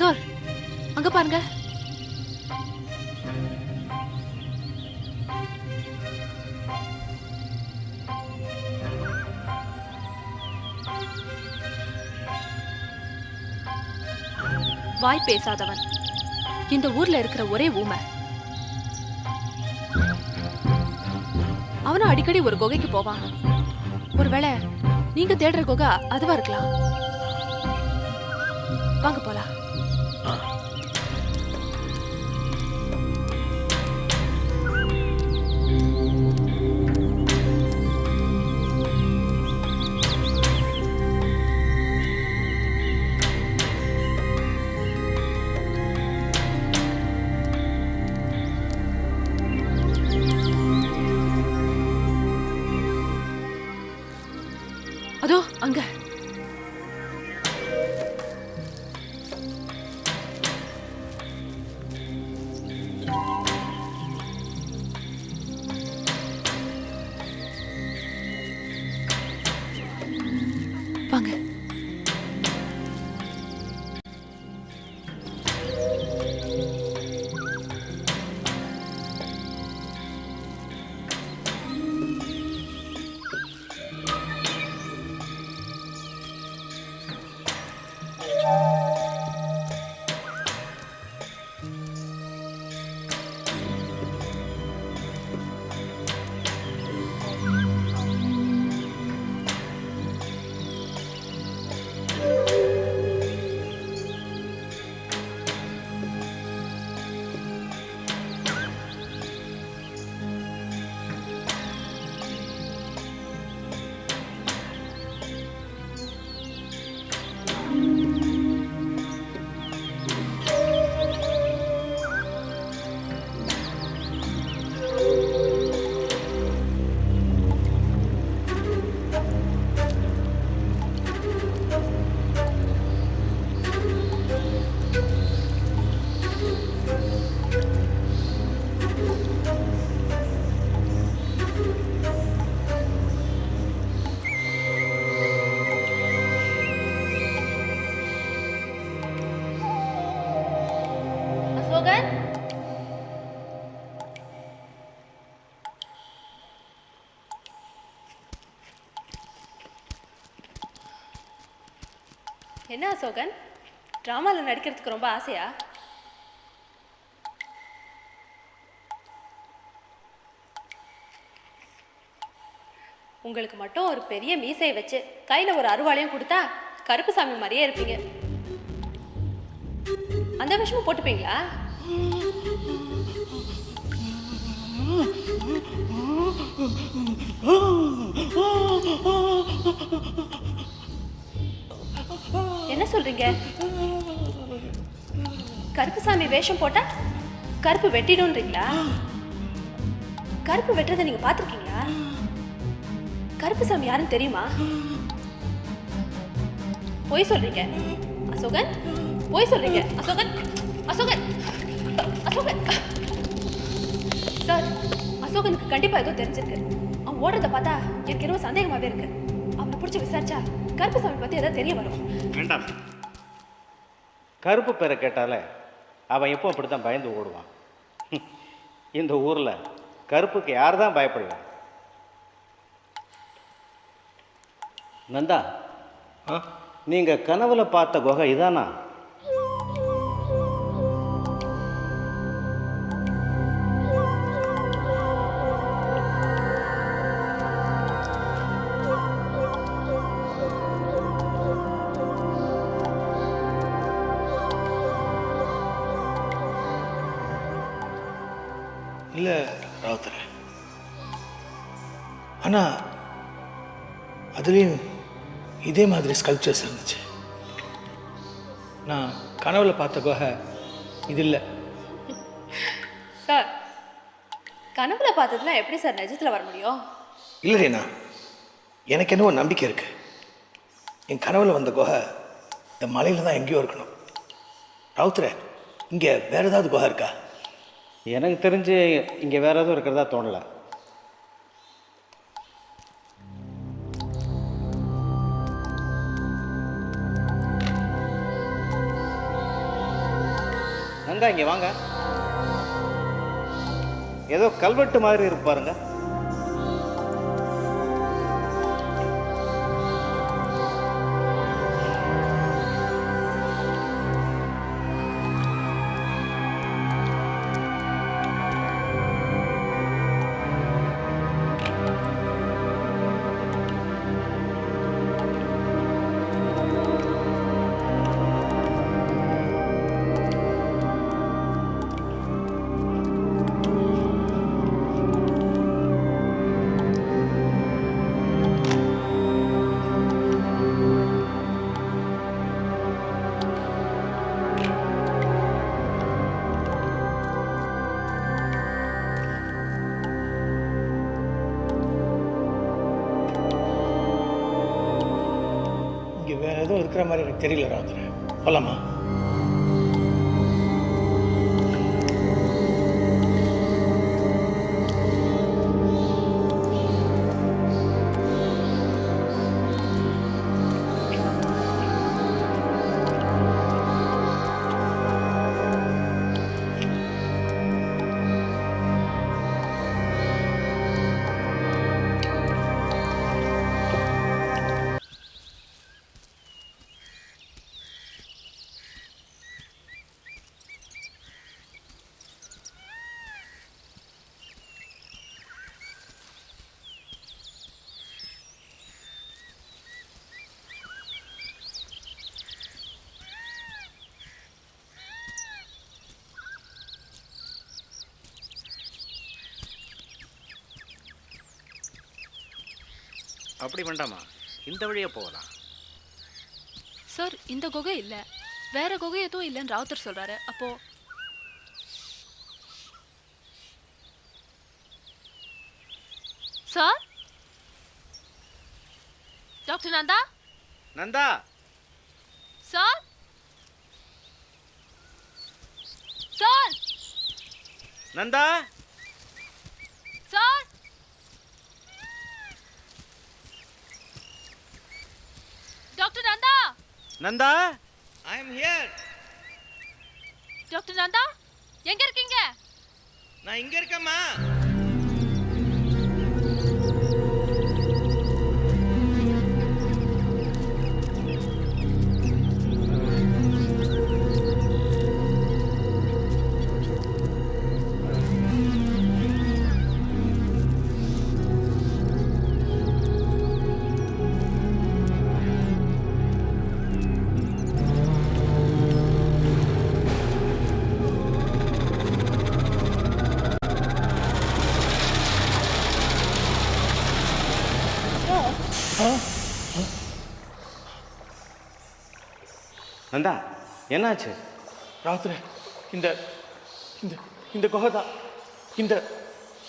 Sir அங்க பாருங்க. வாய் பேசாதவன், இந்த ஊர்ல இருக்கிற ஒரே ஊமை. அவனும் அடிக்கடி ஒரு குகைக்கு போவான். ஒருவேளை நீங்க தேடுற குகை அதுவா இருக்கலாம். வாங்க போலாம். அதோ அங்க. வாங்க. அசோகன், என்ன அசோகன், டிராமாவில் நடிக்கிறதுக்கு ரொம்ப ஆசையா? உங்களுக்கு மட்டும் ஒரு பெரிய மீசையை வச்சு கையில் ஒரு அருவாளையும் கொடுத்தா கருப்புசாமி மாதிரியே இருப்பீங்க. அந்த விஷயமும் போட்டுப்பீங்களா? என்ன சொல்றீங்க? கருப்புசாமி வேஷம் போட்டா கருப்பு வெட்டிடும்ன்றீங்களா? கருப்பு வெட்டுறதை நீங்க பார்த்திருக்கீங்களா? கருப்புசாமி யாருன்னு தெரியுமா? பொய் சொல்றீங்க அசோகன், பொய் சொல்றீங்க அசோகன். அசோகன், அசோகன் சார், அசோகனுக்கு கண்டிப்பா ஏதோ தெரிஞ்சிருக்கு. அவன் ஓடுறத பார்த்தா எனக்கு ஏதோ சந்தேகமாவே இருக்கு. அவனை பிடிச்சி விசாரிச்சா கருப்புசாமி பத்தி ஏதாவது தெரிய வரும். வேண்டாம், கருப்பு பேரை கேட்டாலே அவன் எப்போ அப்படி தான் பயந்து ஓடுவான். இந்த ஊரில் கருப்புக்கு யார் தான் பயப்படுவான்? நந்தா, நீங்கள் கனவுல பார்த்த குகை இதானா? இல்லை ராவுத்தரே, ஆனால் அதுலேயும் இதே மாதிரி ஸ்கல்ப்சர்ஸ் இருந்துச்சு. நான் கனவுல பார்த்த குகை இது இல்லை. சார், கனவுல பார்த்ததுலாம் எப்படி சார் நிஜத்தில் வர முடியும்? இல்லை ரீனா, எனக்கு என்னவோ நம்பிக்கை இருக்குது. என் கனவுல வந்த குகை இந்த மலையில் தான் எங்கேயோ இருக்கணும். ராவுத்தரே, இங்கே வேறு ஏதாவது குகை இருக்கா? எனக்கு தெரிஞ்சு இங்கே வேறு எதுவும் இருக்கிறதா தோணலை. ரங்கா இங்கே வாங்க. ஏதோ கல்வெட்டு மாதிரி இருக்கு பாருங்க. இங்கே வேறு எதுவும் இருக்கிற மாதிரி எனக்கு தெரியல ராவுத்தரே. போகலாமா? அப்படி வேண்டாமா, இந்த வழியே போகலாம். சார் இந்த குகை இல்லை, வேற குகை எதுவும் இல்லைன்னு ராவுத்தர் சொல்றாரு. அப்போ sir doctor Nanda Nanda sir sir Nanda sir doctor Nanda Nanda I am here. Doctor Nanda எங்க இருக்கீங்க? நான் இங்கே இருக்கேம்மா. நந்தா என்னாச்சு? ராவுத்தரே, இந்த இந்த இந்த குகை தான், இந்த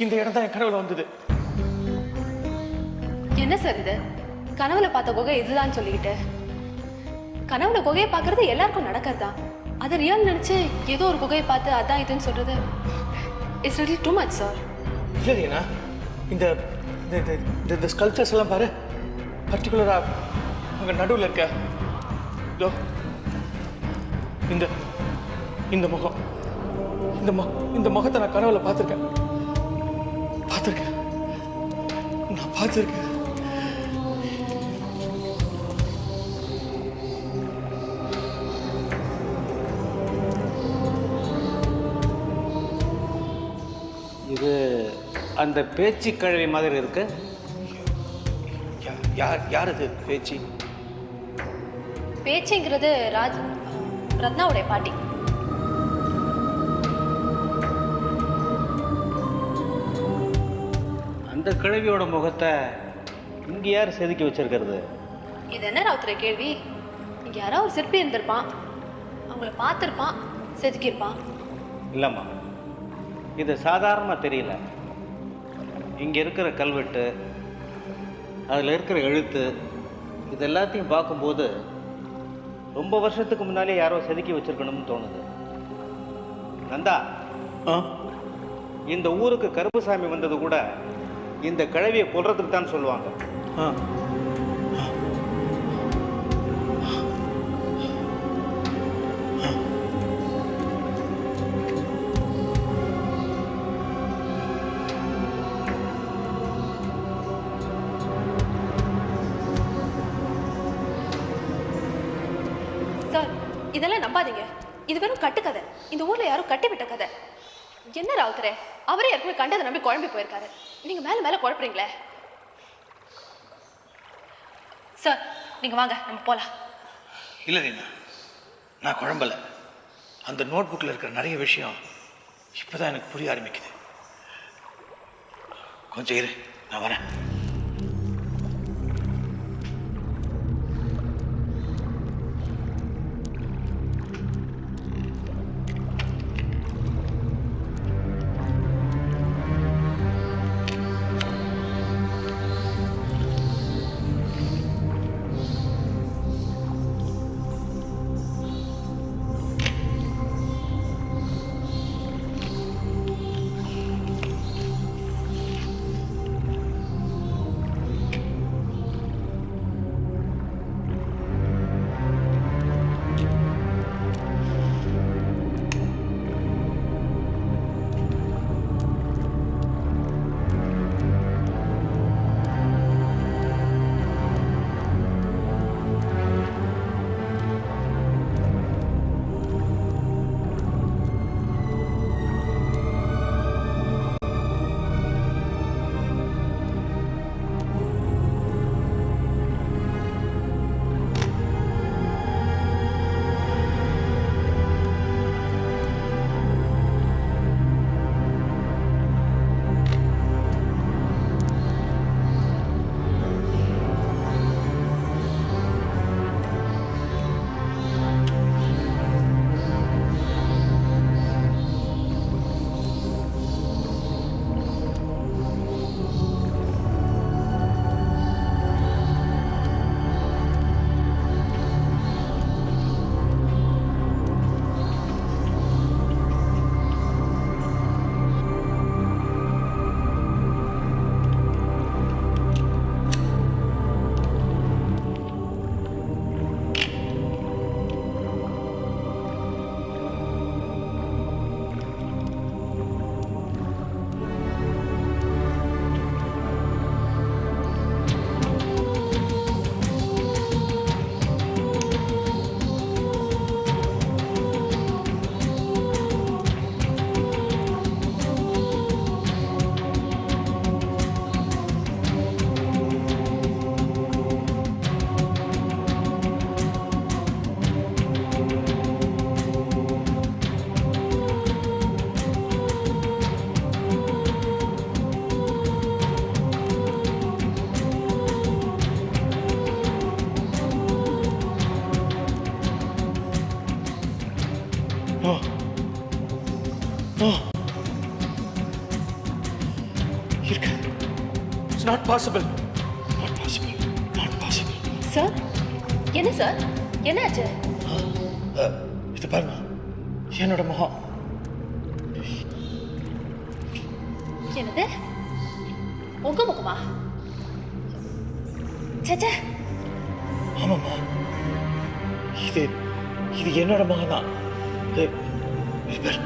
இந்த இடம் தான் என் கனவுல வந்தது. என்ன சார் இது? கனவுல பார்த்த குகை இதுதான் சொல்லிக்கிட்டு, கனவுல குகையை பார்க்கறது எல்லாருக்கும் நடக்கிறதா? அதை ரியல் நினைச்சு ஏதோ ஒரு குகையை பார்த்து அதான் இதுன்னு சொல்றது it's really too much sir. இல்லை ரீனா, இந்த இந்த ஸ்கல்ச்சர்ஸ் எல்லாம் பாரு, பர்டிகுலராக அங்கே நடுவில் இருக்க இதோ இந்த இந்த முகம், இந்த முகத்தை நான் கனவுல பார்த்துருக்கேன். நான் பார்த்துருக்கேன். இது அந்த பேச்சு கழுவி மாதிரி இருக்கு. யார் அது பேச்சு? பேச்சுங்கிறது ரத்னாவுடைய பாட்டி. அந்த கிழவியோட முகத்தை இங்கே யார் செதுக்கி வச்சிருக்கிறது? இது என்ன ராவுத்தர கேள்வி? இங்க யாரோ ஒரு சிற்பி இருந்திருப்பான், அவங்கள பார்த்துருப்பான், செதுக்கியிருப்பான். இல்லைம்மா, இது சாதாரணமாக தெரியல. இங்கே இருக்கிற கல்வெட்டு, அதில் இருக்கிற எழுத்து, இது எல்லாத்தையும் பார்க்கும்போது ரொம்ப வருஷத்துக்கு முன்னாலே யாரோ செதுக்கி வச்சிருக்கணும்னு தோணுது. நந்தா, இந்த ஊருக்கு கருப்புசாமி வந்தது கூட இந்த கிழவியை கொல்றதுக்கு தான் சொல்லுவாங்க. இதெல்லாம் நம்பாதீங்க. இது வெறும் கட்டுக்கதை. இந்த ஊர்ல யாரும் கட்டி விட்ட கதை. என்ன ராவுத்தரே, அவரே ஏற்கனவே கண்டதை நம்பி குழம்பி போயிருக்காரு. நீங்க மேல மேல குழப்பறீங்களே. சார் நீங்க வாங்க, நம்ம போலாம். இல்லை ரீனா, நான் குழம்பல. அந்த நோட் புக்கில் இருக்கிற நிறைய விஷயம் இப்போதான் எனக்கு புரிய ஆரம்பிக்குது. கொஞ்சம் இரு, நான் வரேன். It's not possible. Not possible. Not possible. Sir என்ன சார், என்னாச்சு? இது பாருங்க, என்னோட முகம். என்னது, உங்க முகமா? சச்சா, ஆமாம்மா, இது என்னோட முகம் தான். இது பாரு.